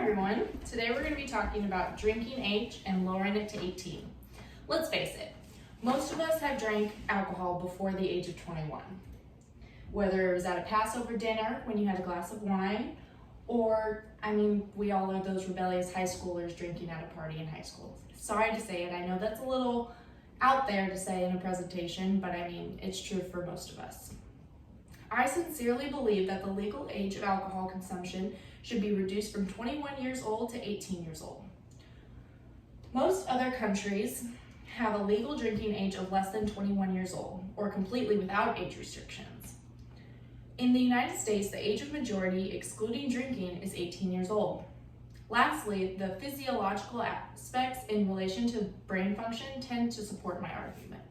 everyone. Today we're going to be talking about drinking age and lowering it to 18. Let's face it, most of us have drank alcohol before the age of 21. Whether it was at a Passover dinner when you had a glass of wine, or, we all are those rebellious high schoolers drinking at a party in high school. Sorry to say it, I know that's a little out there to say in a presentation, but it's true for most of us. I sincerely believe that the legal age of alcohol consumption should be reduced from 21 years old to 18 years old. Most other countries have a legal drinking age of less than 21 years old, or completely without age restrictions. In the United States, the age of majority, excluding drinking, is 18 years old. Lastly, the physiological aspects in relation to brain function tend to support my argument.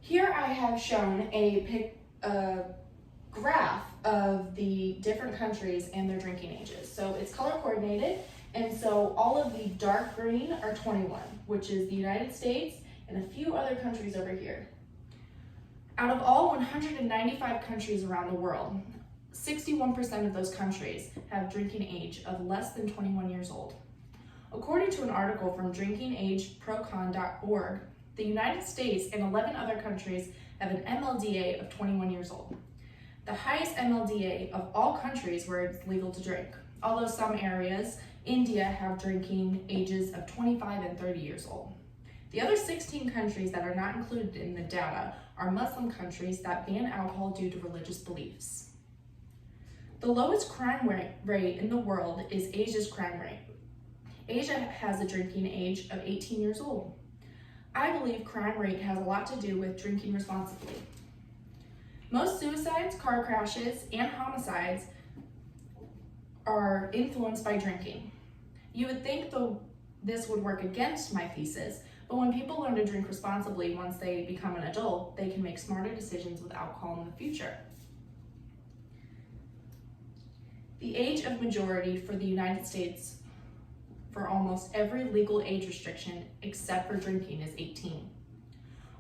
Here I have shown a graph of the different countries and their drinking ages. So it's color coordinated, and so all of the dark green are 21, which is the United States and a few other countries over here. Out of all 195 countries around the world, 61% of those countries have drinking age of less than 21 years old. According to an article from drinkingageprocon.org, the United States and 11 other countries have an MLDA of 21 years old, the highest MLDA of all countries where it's legal to drink. Although some areas, India, have drinking ages of 25 and 30 years old. The other 16 countries that are not included in the data are Muslim countries that ban alcohol due to religious beliefs. The lowest crime rate in the world is Asia's crime rate. Asia has a drinking age of 18 years old. I believe crime rate has a lot to do with drinking responsibly. Most suicides, car crashes, and homicides are influenced by drinking. You would think this would work against my thesis, but when people learn to drink responsibly once they become an adult, they can make smarter decisions with alcohol in the future. The age of majority for the United States for almost every legal age restriction except for drinking is 18.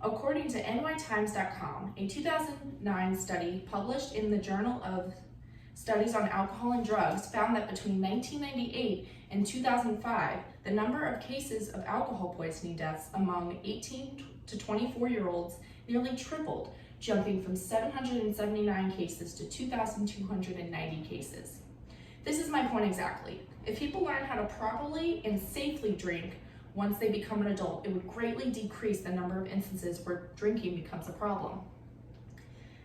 According to nytimes.com, a 2009 study published in the Journal of Studies on Alcohol and Drugs found that between 1998 and 2005, the number of cases of alcohol poisoning deaths among 18 to 24-year-olds nearly tripled, jumping from 779 cases to 2,290 cases. This is my point exactly. If people learn how to properly and safely drink once they become an adult, it would greatly decrease the number of instances where drinking becomes a problem.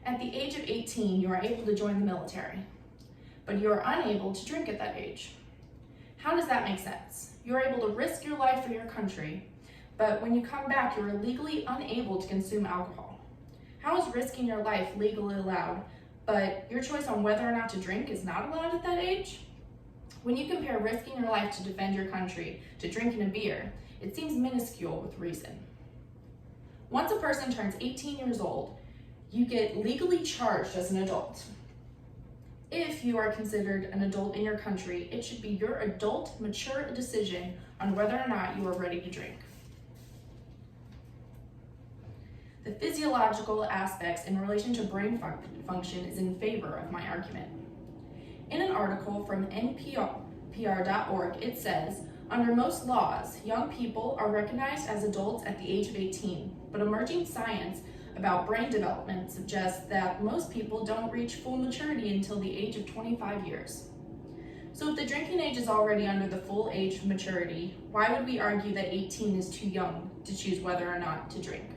At the age of 18, you are able to join the military, but you are unable to drink at that age. How does that make sense? You are able to risk your life for your country, but when you come back, you are legally unable to consume alcohol. How is risking your life legally allowed, but your choice on whether or not to drink is not allowed at that age? When you compare risking your life to defend your country to drinking a beer, it seems minuscule with reason. Once a person turns 18 years old, you get legally charged as an adult. If you are considered an adult in your country, it should be your adult, mature decision on whether or not you are ready to drink. The physiological aspects in relation to brain function is in favor of my argument. In an article from NPR.org, it says, under most laws, young people are recognized as adults at the age of 18, but emerging science about brain development suggests that most people don't reach full maturity until the age of 25 years. So if the drinking age is already under the full age of maturity, why would we argue that 18 is too young to choose whether or not to drink?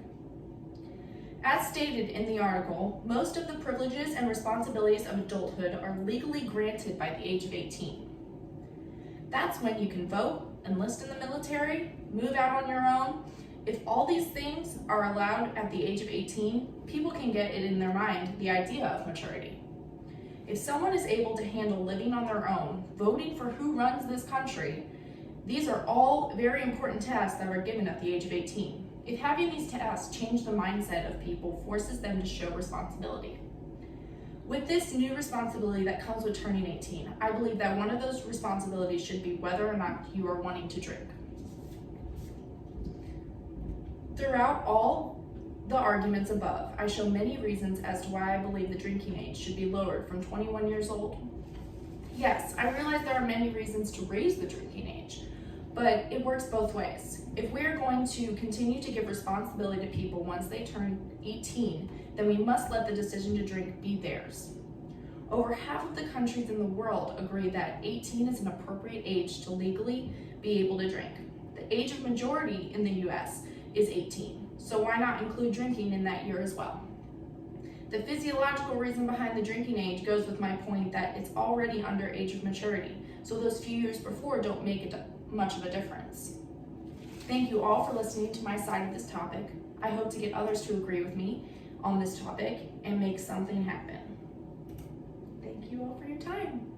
As stated in the article, most of the privileges and responsibilities of adulthood are legally granted by the age of 18. That's when you can vote, enlist in the military, move out on your own. If all these things are allowed at the age of 18, people can get it in their mind the idea of maturity. If someone is able to handle living on their own, voting for who runs this country, these are all very important tasks that are given at the age of 18. If having these tasks change the mindset of people forces them to show responsibility. With this new responsibility that comes with turning 18, I believe that one of those responsibilities should be whether or not you are wanting to drink. Throughout all the arguments above, I show many reasons as to why I believe the drinking age should be lowered from 21 years old. Yes, I realize there are many reasons to raise the drinking age, but it works both ways. If we're going to continue to give responsibility to people once they turn 18, then we must let the decision to drink be theirs. Over half of the countries in the world agree that 18 is an appropriate age to legally be able to drink. The age of majority in the US is 18, so why not include drinking in that year as well? The physiological reason behind the drinking age goes with my point that it's already under age of maturity, so those few years before don't make much of a difference. Thank you all for listening to my side of this topic. I hope to get others to agree with me on this topic and make something happen. Thank you all for your time.